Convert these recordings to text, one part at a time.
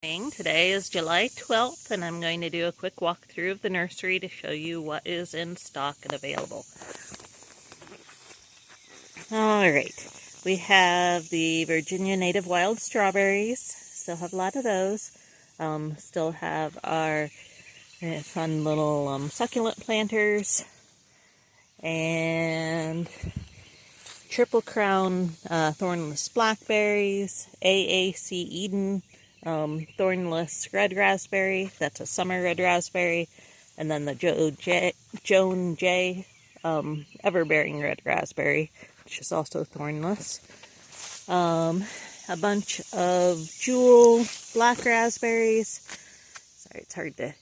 Today is July 12th, and I'm going to do a quick walkthrough of the nursery to show you what is in stock and available. Alright, we have the Virginia Native Wild Strawberries. Still have a lot of those. Still have our fun little succulent planters. And Triple Crown thornless blackberries, AAC Eden thornless red raspberry, that's a summer red raspberry, and then the Joan J everbearing red raspberry, which is also thornless. A bunch of Jewel black raspberries. Sorry, it's hard to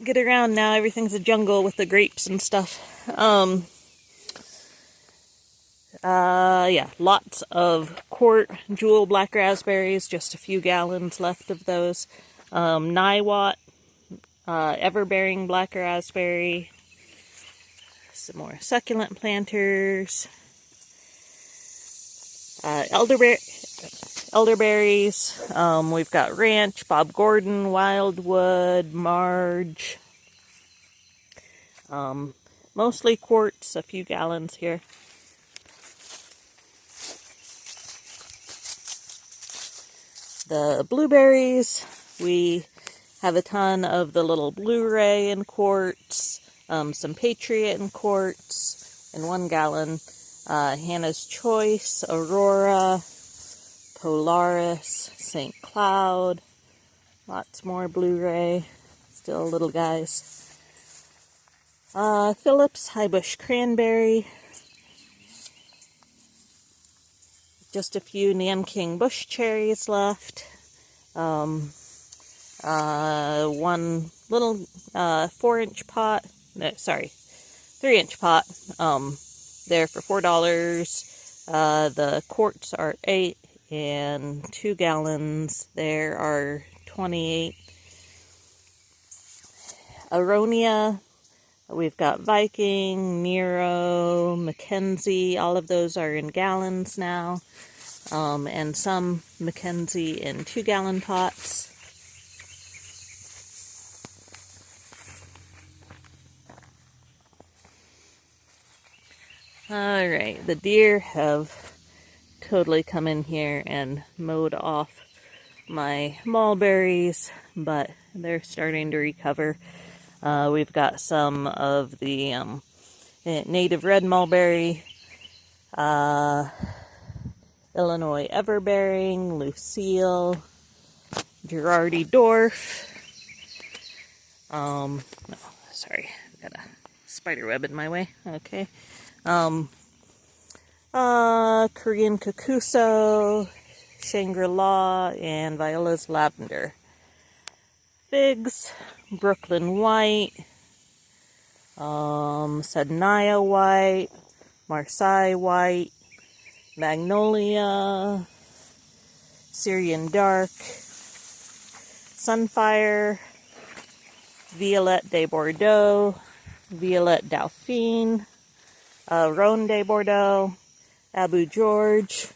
get around now. Everything's a jungle with the grapes and stuff. Yeah, lots of quart Jewel black raspberries, just a few gallons left of those. Niwot, everbearing black raspberry, some more succulent planters, elderberries, we've got Ranch, Bob Gordon, Wildwood, Marge, mostly quarts, a few gallons here. The blueberries, we have a ton of the little Blu-ray in quarts, some Patriot in quarts, in 1 gallon, Hannah's Choice, Aurora, Polaris, St. Cloud, lots more Blu-ray, still little guys. Phillips High Bush Cranberry, just a few Nanking bush cherries left. One little 4-inch pot, no, sorry, 3-inch pot, there for $4. The quarts are 8, and 2 gallons there are 28. Aronia, we've got Viking, Nero, Mackenzie, all of those are in gallons now. And some Mackenzie in 2-gallon pots. Alright, the deer have totally come in here and mowed off my mulberries, but they're starting to recover. We've got some of the native red mulberry, Illinois everbearing, Lucille, Girardi Dwarf. No, sorry, I've got a spider web in my way. Okay. Korean Kakuso, Shangri-La, and Viola's Lavender. Figs, Brooklyn White, Sednaya White, Marseille White, Magnolia, Syrian Dark, Sunfire, Violette de Bordeaux, Violette Dauphine, Rhone de Bordeaux, Abu George,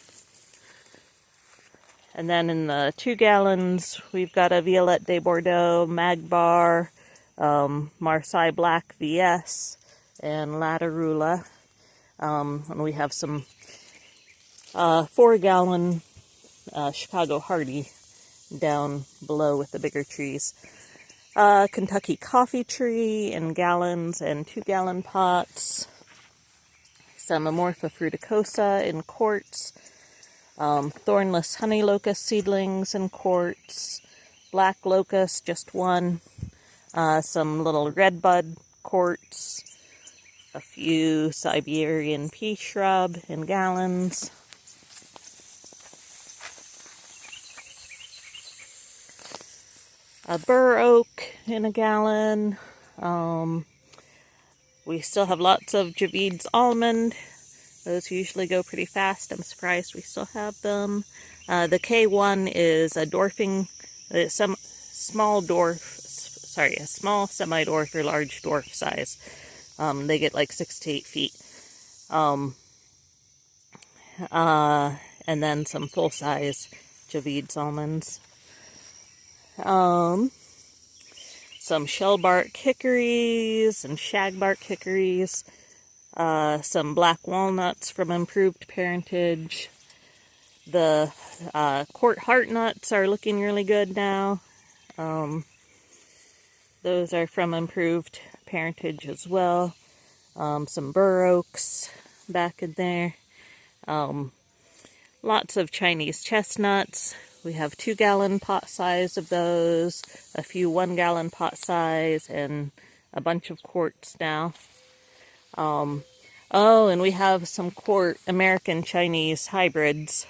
and then in the 2 gallons we've got a Violette de Bordeaux, Magbar, Marseille Black VS, and Latarula, and we have some 4-gallon Chicago Hardy down below with the bigger trees. Kentucky Coffee Tree in gallons and 2-gallon pots. Some Amorpha fruticosa in quarts. Thornless honey locust seedlings in quarts. Black locust, just 1. Some little redbud quarts. A few Siberian pea shrub in gallons. A bur oak in a gallon. We still have lots of Javid's almond. Those usually go pretty fast. I'm surprised we still have them. The K1 is a dwarfing, a small semi-dwarf or large dwarf size. They get like 6 to 8 feet. And then some full-size Javid's almonds. Some shellbark hickories and shagbark hickories, some black walnuts from improved parentage. The quart heart nuts are looking really good now. Those are from improved parentage as well. Some bur oaks back in there. Lots of Chinese chestnuts. We have 2-gallon pot size of those, a few 1-gallon pot size, and a bunch of quarts now. Oh, and we have some quart American Chinese hybrids.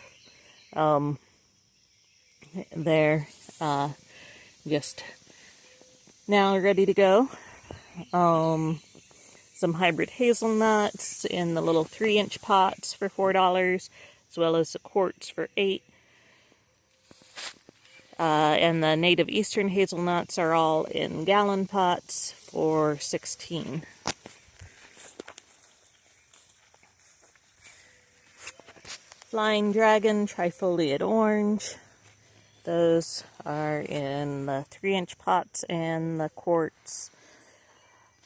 They're just now ready to go. Some hybrid hazelnuts in the little 3-inch pots for $4, as well as the quarts for $8. And the native eastern hazelnuts are all in gallon pots for $16. Flying Dragon trifoliate orange. Those are in the 3-inch pots and the quarts.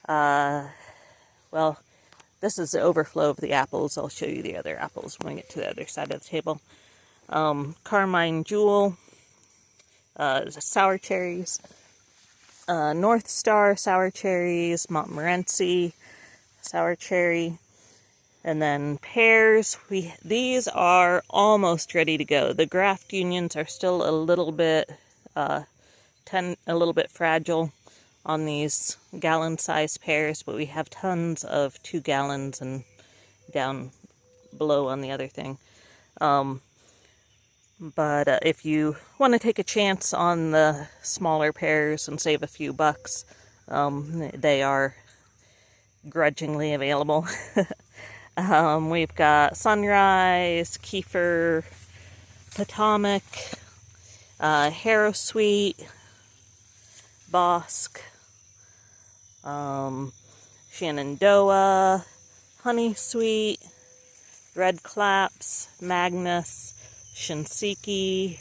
Well, this is the overflow of the apples. I'll show you the other apples when we get to the other side of the table. Carmine Jewel, sour cherries, North Star sour cherries, Montmorency sour cherry, and then pears. These are almost ready to go. The graft unions are still a little bit fragile on these gallon-sized pears, but we have tons of 2 gallons and down below on the other thing. But if you want to take a chance on the smaller pears and save a few bucks, they are grudgingly available. We've got Sunrise, Kiefer, Potomac, Harrow Sweet, Bosque, Shenandoah, Honey Sweet, Red Claps, Magnus, Shinseki,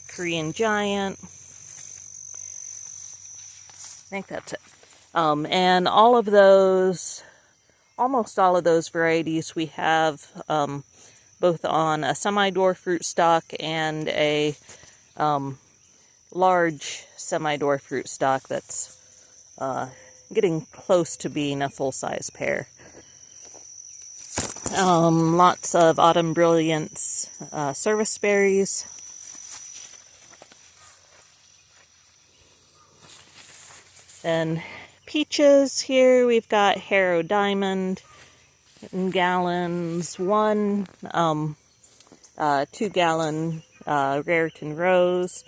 Korean Giant. I think that's it. And all of those, almost all of those varieties we have both on a semi-dwarf rootstock and a large semi-dwarf rootstock that's getting close to being a full-size pear. Lots of Autumn Brilliance service berries. And peaches here, we've got Harrow Diamond in gallons, 1 2-gallon Raritan Rose,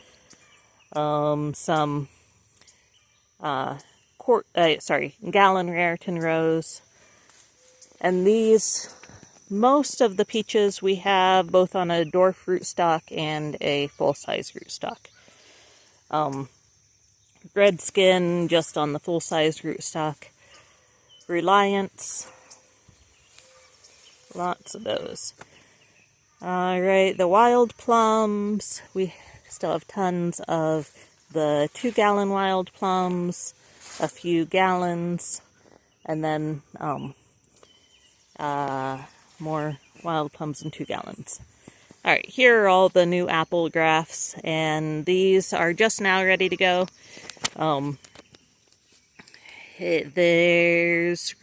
some gallon Raritan Rose. And these, most of the peaches we have both on a dwarf rootstock and a full-size rootstock. Redskin just on the full-size rootstock. Reliance, lots of those. Alright, the wild plums, we still have tons of the 2-gallon wild plums, a few gallons, and then more wild plums in 2 gallons. Alright, here are all the new apple grafts, and these are just now ready to go. There's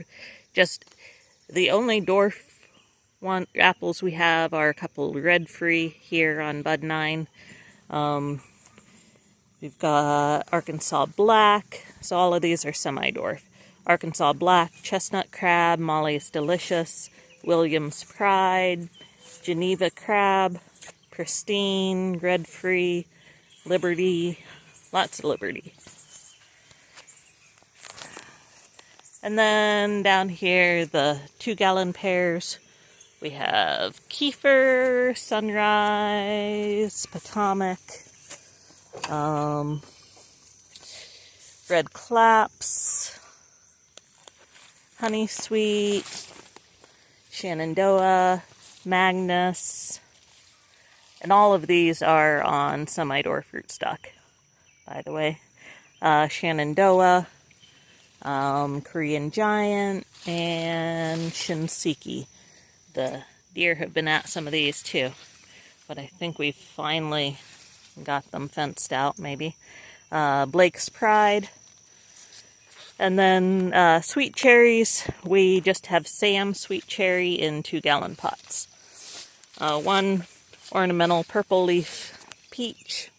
just the only dwarf apples we have are a couple red free here on Bud 9. We've got Arkansas Black, so all of these are semi-dwarf. Arkansas Black, Chestnut Crab, Molly's Delicious, Williams Pride, Geneva Crab, Pristine, Red Free, Liberty, lots of Liberty. And then down here, the 2-gallon pears. We have Kiefer, Sunrise, Potomac, Red Claps, Honey Sweet, Shenandoah, Magnus, And all of these are on semi-door fruit stock, by the way. Shenandoah, Korean Giant, and Shinseki. The deer have been at some of these too, but I think we finally got them fenced out, maybe. Blake's Pride. And then sweet cherries, we just have Sam sweet cherry in 2-gallon pots. One ornamental purple leaf peach.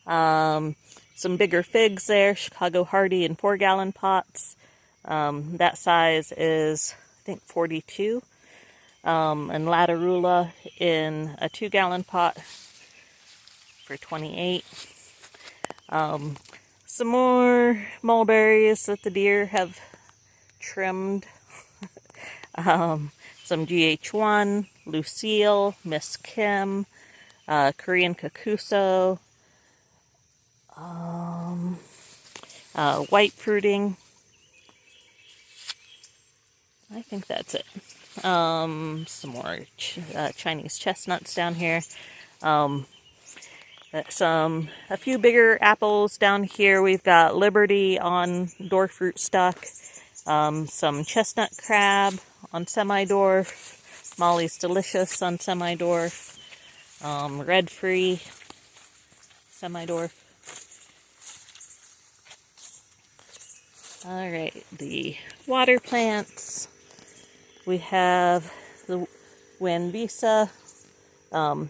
Some bigger figs there, Chicago Hardy in 4-gallon pots. That size is, I think, 42. And Latarula in a 2-gallon pot for 28. Some more mulberries that the deer have trimmed. Some GH1, Lucille, Miss Kim, Korean Kakuso, white fruiting. I think that's it. Some more Chinese chestnuts down here. A few bigger apples down here. We've got Liberty on door fruit stock. Some chestnut crab on semi-dwarf. Molly's Delicious on semi-dwarf. Red Free semi-dwarf. Alright, the water plants. We have the Wanvisa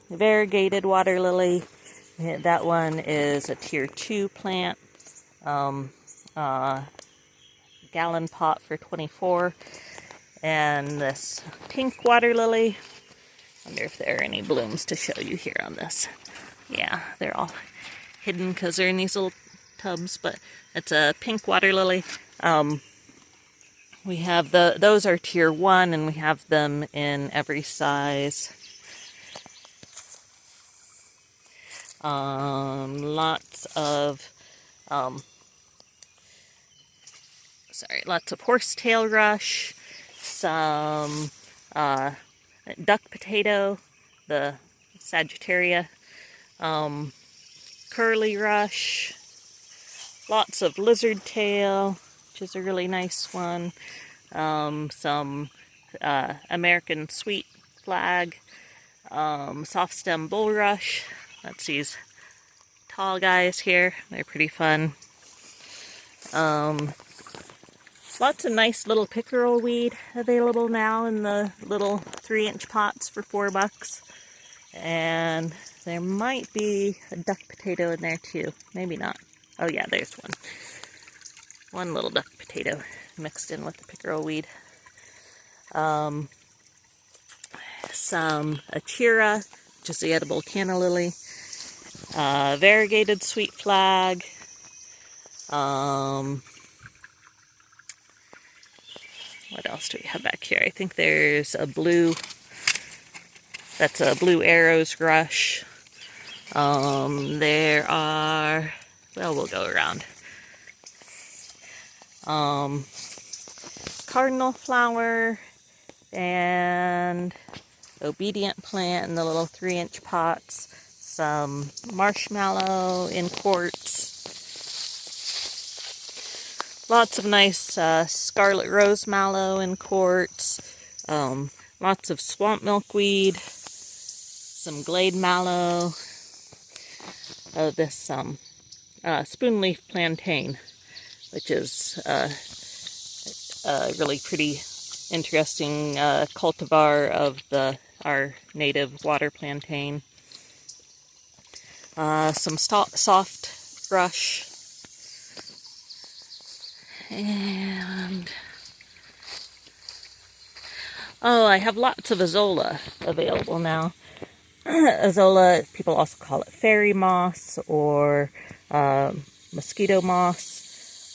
variegated water lily. That one is a tier 2 plant. Gallon pot for 24. And this pink water lily. Wonder if there are any blooms to show you here on this. Yeah, they're all hidden because they're in these little tubs, but it's a pink water lily. We have those are tier 1, and we have them in every size. Lots of horsetail rush, some duck potato, the Sagittaria, curly rush, lots of lizard tail, which is a really nice one, some American sweet flag, soft stem bulrush. That's these tall guys here. They're pretty fun. Lots of nice little pickerel weed available now in the little 3-inch pots for $4. And there might be a duck potato in there too. Maybe not. Oh yeah, there's one. One little duck potato mixed in with the pickerel weed. Some Achira, which is the edible canna lily. Variegated sweet flag. What else do we have back here? I think there's a blue, that's a blue arrows rush. There are, well, we'll go around. Cardinal flower and obedient plant in the little 3-inch pots. Some marshmallow in quarts. Lots of nice scarlet rose mallow in quarts. Lots of swamp milkweed. Some glade mallow. This spoonleaf plantain, which is a really pretty interesting cultivar of our native water plantain. Some soft brush. And oh, I have lots of Azolla available now. Azolla, people also call it fairy moss or mosquito moss.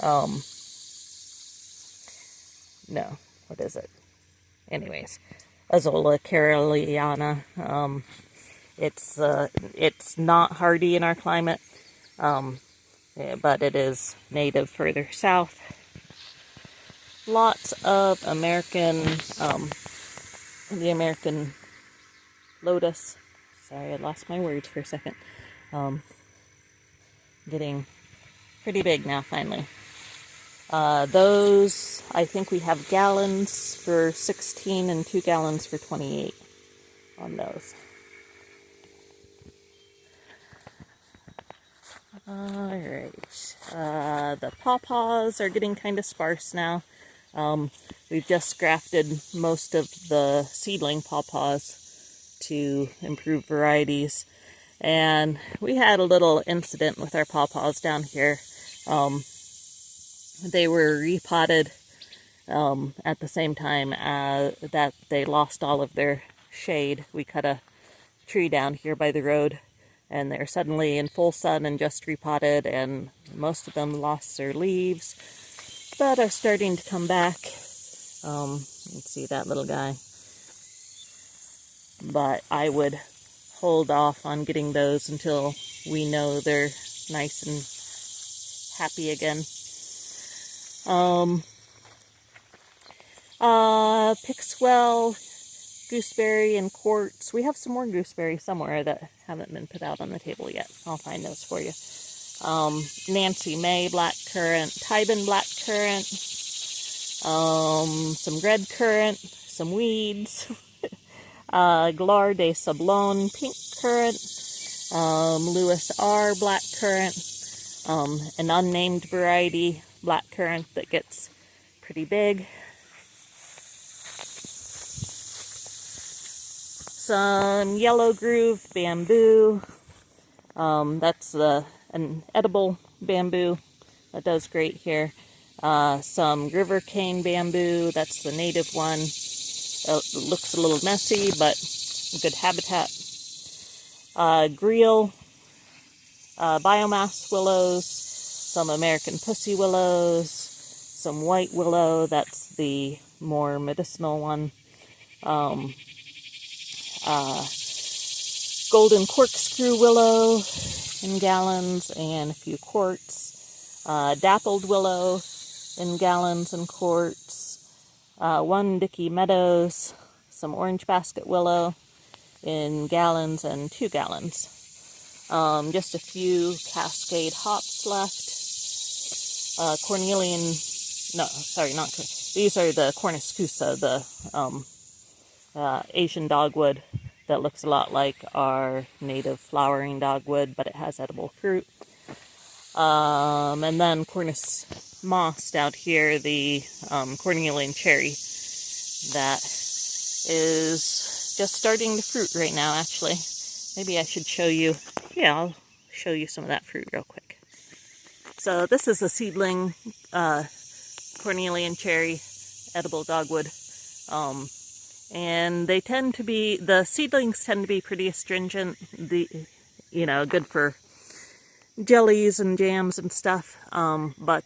No, what is it? Anyways, Azolla caroliana. It's not hardy in our climate, but it is native further south. Lots of the American lotus Sorry, I lost my words for a second. Getting pretty big now, finally. Those, I think we have gallons for 16 and 2 gallons for 28 on those. Alright, the pawpaws are getting kind of sparse now. We've just grafted most of the seedling pawpaws to improve varieties. And we had a little incident with our pawpaws down here. They were repotted at the same time that they lost all of their shade. We cut a tree down here by the road, and they're suddenly in full sun and just repotted, and most of them lost their leaves, but are starting to come back. Let's see that little guy. But I would hold off on getting those until we know they're nice and happy again. Pixwell, gooseberry, and quartz. We have some more gooseberry somewhere that haven't been put out on the table yet. I'll find those for you. Nancy May blackcurrant, Tybin blackcurrant, some red currant, some weeds, Gloire de Sablon pink currant, Lewis R blackcurrant, an unnamed variety blackcurrant that gets pretty big. Some yellow groove bamboo. That's an edible bamboo that does great here. Some river cane bamboo. That's the native one. It looks a little messy, but good habitat. Greel, biomass willows, some American pussy willows, some white willow. That's the more medicinal one. Golden corkscrew willow in gallons and a few quarts. Dappled willow in gallons and quarts. One Dickey Meadows, some orange basket willow in gallons and 2 gallons. Just a few Cascade hops left. Cornelian, no, sorry, not, these are the Cornuscusa, the Asian dogwood that looks a lot like our native flowering dogwood, but it has edible fruit. And then Cornus moss out here, the Cornelian cherry that is just starting to fruit right now, actually. Maybe I should show you, yeah, I'll show you some of that fruit real quick. So this is a seedling Cornelian cherry, edible dogwood. And they tend to be, the seedlings tend to be pretty astringent, good for jellies and jams and stuff. But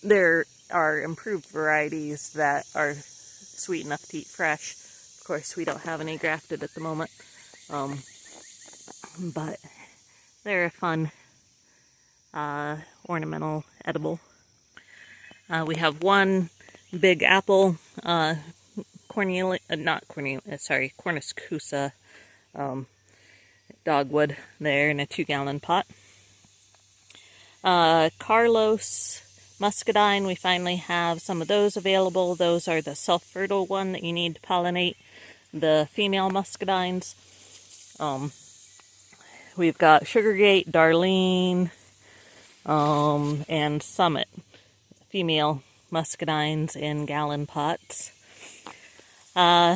there are improved varieties that are sweet enough to eat fresh. Of course, we don't have any grafted at the moment. But they're a fun ornamental edible. We have one big apple, Cornuscusa dogwood there in a 2-gallon pot. Carlos muscadine, we finally have some of those available. Those are the self-fertile one that you need to pollinate the female muscadines. We've got Sugargate, Darlene, and Summit, female muscadines in gallon pots.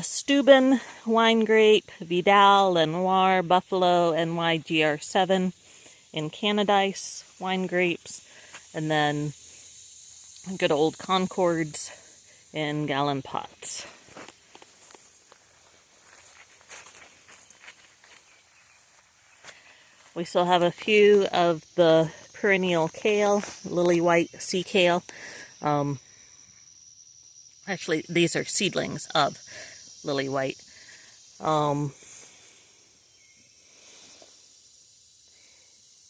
Steuben, Wine Grape, Vidal, Lenoir, Buffalo, NYGR7 in Canadice wine grapes, and then good old Concords in gallon pots. We still have a few of the perennial kale, lily white sea kale. Actually, these are seedlings of lily white.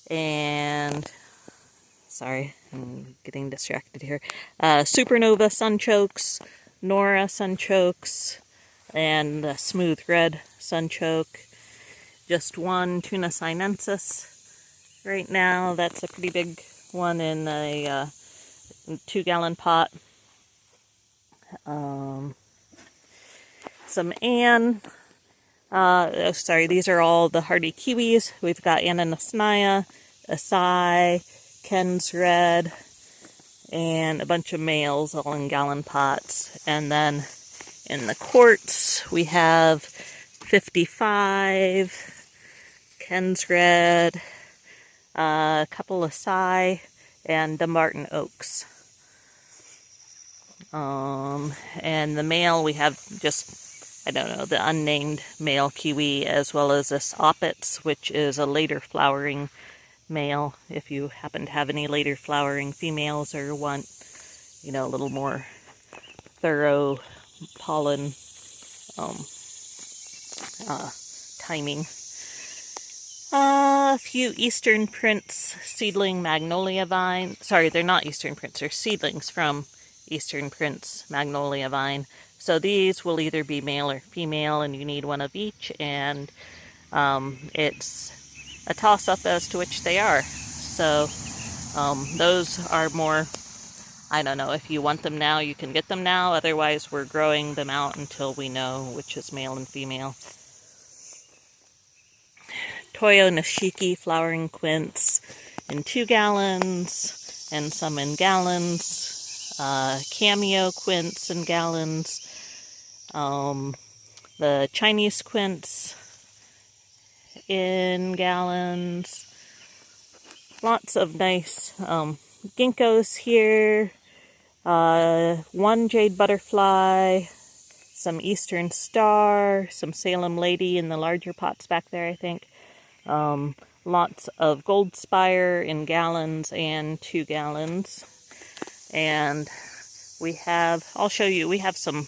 And, sorry, I'm getting distracted here. Supernova sunchokes, Nora sunchokes, and the smooth red sunchoke. Just one Tuna sinensis right now. That's a pretty big one in a 2-gallon pot. Some Ann. Sorry, these are all the hardy kiwis. We've got Ananasnaya, Acai, Ken's Red, and a bunch of males all in gallon pots. And then in the quarts, we have 55, Ken's Red, a couple of Acai, and Dumbarton Oaks. And the male, we have just, I don't know, the unnamed male kiwi, as well as this Opitz, which is a later flowering male. If you happen to have any later flowering females or want, you know, a little more thorough pollen timing. A few Eastern Prince seedling magnolia vine. Sorry, they're not Eastern Prince, they're seedlings from Eastern Prince magnolia vine. So these will either be male or female, and you need one of each, and it's a toss-up as to which they are. So those are more, I don't know, if you want them now, you can get them now. Otherwise, we're growing them out until we know which is male and female. Toyo Nishiki flowering quince in 2 gallons, and some in gallons. Cameo quince in gallons. The Chinese quince in gallons. Lots of nice ginkgos here. 1 jade butterfly. Some Eastern Star. Some Salem Lady in the larger pots back there, I think. Lots of Gold Spire in gallons and 2 gallons. And we have, I'll show you, we have some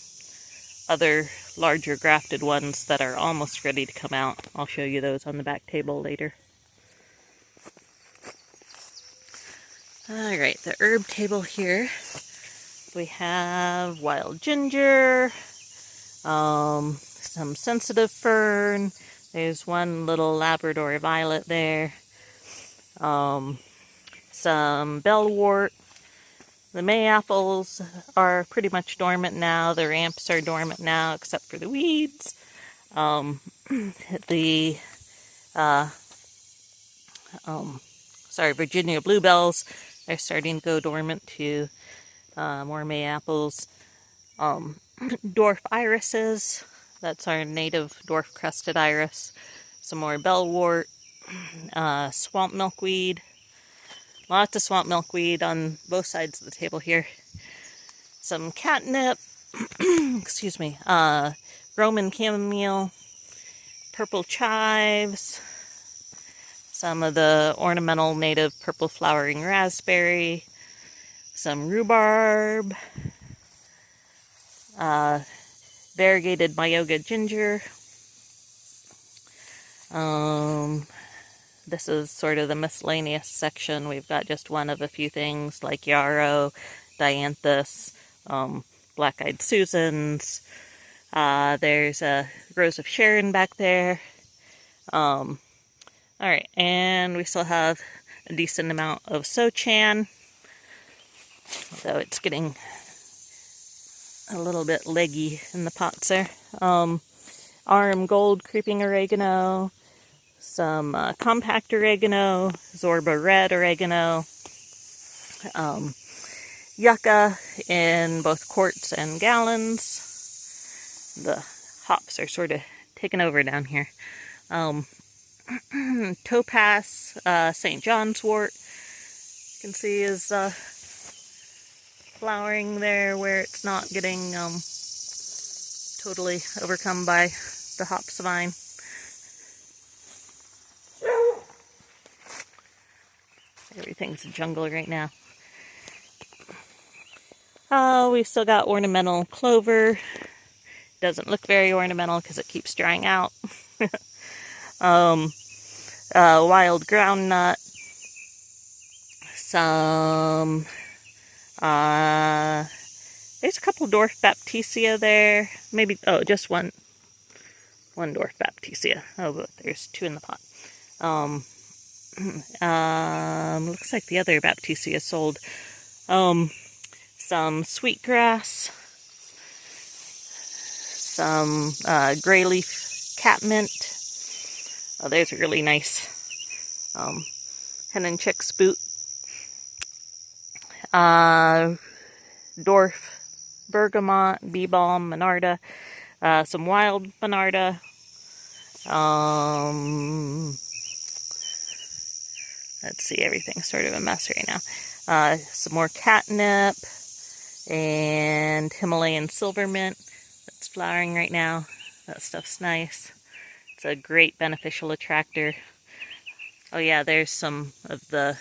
other larger grafted ones that are almost ready to come out. I'll show you those on the back table later. Alright, the herb table here. We have wild ginger, some sensitive fern. There's one little Labrador violet there. Some bellwort. The Mayaples are pretty much dormant now. The ramps are dormant now, except for the weeds. Virginia bluebells are starting to go dormant too. More Mayaples. Dwarf irises. That's our native dwarf crested iris. Some more bellwort. Swamp milkweed. Lots of swamp milkweed on both sides of the table here. Some catnip. Excuse me. Roman chamomile. Purple chives. Some of the ornamental native purple flowering raspberry. Some rhubarb. Variegated Myoga ginger. This is sort of the miscellaneous section. We've got just one of a few things like yarrow, dianthus, black-eyed Susans. There's a Rose of Sharon back there. Alright, and we still have a decent amount of Sochan. So it's getting a little bit leggy in the pots there. Arm Gold creeping oregano. Some compact oregano, Zorba red oregano, yucca in both quarts and gallons. The hops are sort of taking over down here. Topaz, St. John's wort, you can see is flowering there where it's not getting totally overcome by the hops vine. Everything's a jungle right now. We've still got ornamental clover. Doesn't look very ornamental because it keeps drying out. Wild groundnut. Some There's a couple dwarf baptisia there. Maybe, oh, just one dwarf baptisia. Oh, but there's two in the pot. Looks like the other baptisia sold. Some sweetgrass, some gray leaf catmint. Oh, there's a really nice hen and chick's boot. Dwarf bergamot, bee balm, monarda, some wild monarda. Let's see, everything's sort of a mess right now. Some more catnip and Himalayan silver mint that's flowering right now. That stuff's nice. It's a great beneficial attractor. Oh yeah, there's some of the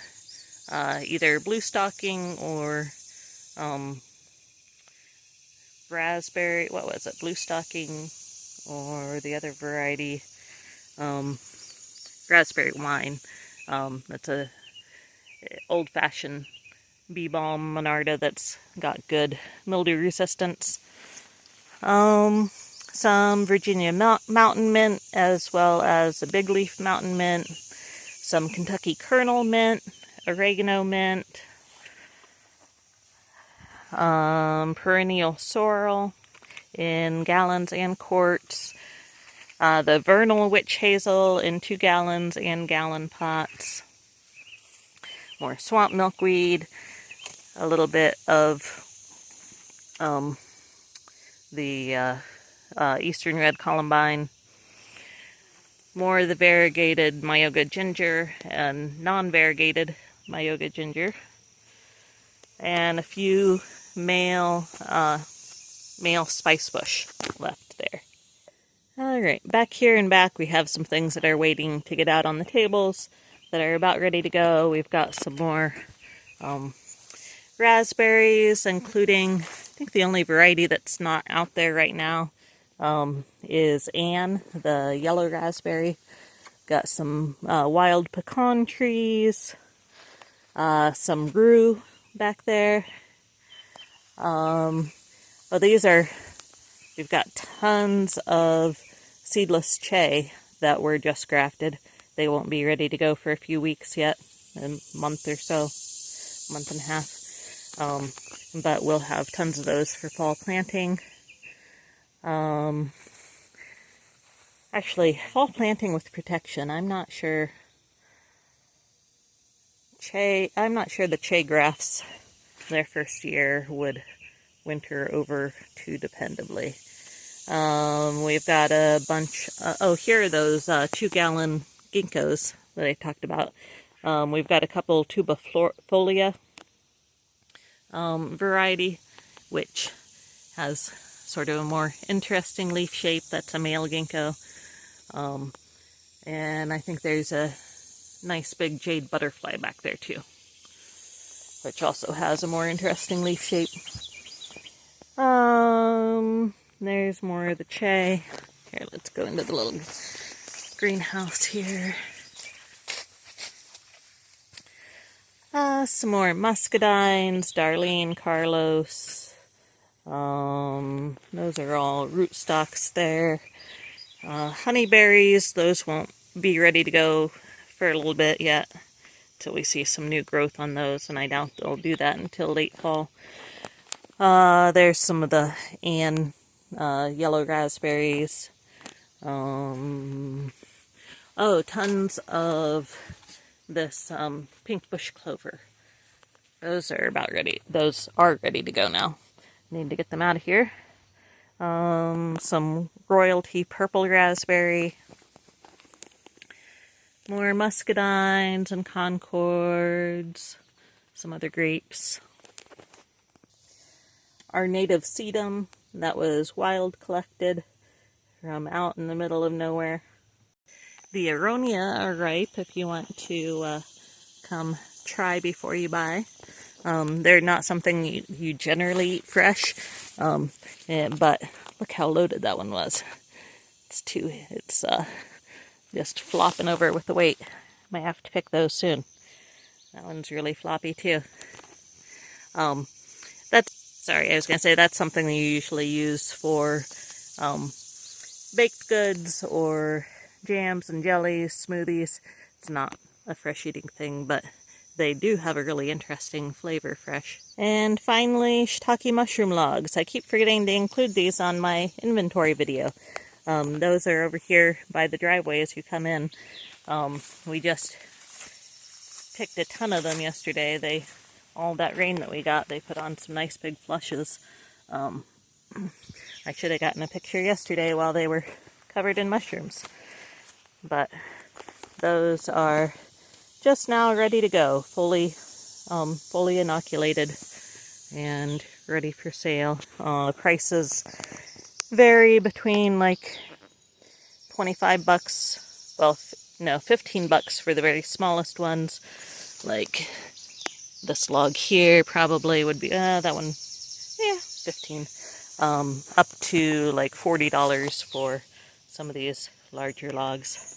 either blue stocking or raspberry, what was it, blue stocking, or the other variety, raspberry wine. That's a old-fashioned bee balm monarda that's got good mildew resistance. Some Virginia mountain mint, as well as a big leaf mountain mint, some Kentucky kernel mint, oregano mint, perennial sorrel in gallons and quarts, the vernal witch hazel in 2 gallons and gallon pots, more swamp milkweed, a little bit of the eastern red columbine, more of the variegated Mayoga ginger and non-variegated Mayoga ginger, and a few male spice bush left there. Alright, back here and back we have some things that are waiting to get out on the tables that are about ready to go. We've got some more raspberries, including, I think the only variety that's not out there right now is Anne, the yellow raspberry. Got some wild pecan trees, some rue back there. We've got tons of seedless che that were just grafted. They won't be ready to go for a few weeks yet, a month or so, month and a half. But we'll have tons of those for fall planting. Actually, fall planting with protection, I'm not sure the che grafts their first year would winter over too dependably. We've got a bunch, here are those 2-gallon ginkgos that I talked about. We've got a couple tubifolia variety, which has sort of a more interesting leaf shape. That's a male ginkgo. And I think there's a nice big jade butterfly back there too, which also has a more interesting leaf shape. There's more of the che. Here, let's go into the little greenhouse here. Some more muscadines, Darlene, Carlos. Those are all rootstocks there. Honeyberries, those won't be ready to go for a little bit yet, till we see some new growth on those, and I doubt they'll do that until late fall. There's some of the Anne yellow raspberries. Tons of this pink bush clover. Those are ready to go now. Need to get them out of here. Some royalty purple raspberry. More muscadines and concords. Some other grapes. Our native sedum that was wild collected from out in the middle of nowhere. The aronia are ripe if you want to come try before you buy. They're not something you generally eat fresh, but look how loaded that one was. It's just flopping over with the weight. Might have to pick those soon. That one's really floppy too. Sorry, I was going to say that's something that you usually use for baked goods or jams and jellies, smoothies. It's not a fresh eating thing, but they do have a really interesting flavor fresh. And finally, shiitake mushroom logs. I keep forgetting to include these on my inventory video. Those are over here by the driveway as you come in. We just picked a ton of them yesterday. All that rain that we got, they put on some nice big flushes. I should have gotten a picture yesterday while they were covered in mushrooms. But those are just now ready to go, fully inoculated and ready for sale. The prices vary between like 25 bucks, well, no, 15 bucks for the very smallest ones. Like this log here probably would be, that one, yeah, 15. Up to like $40 for some of these larger logs.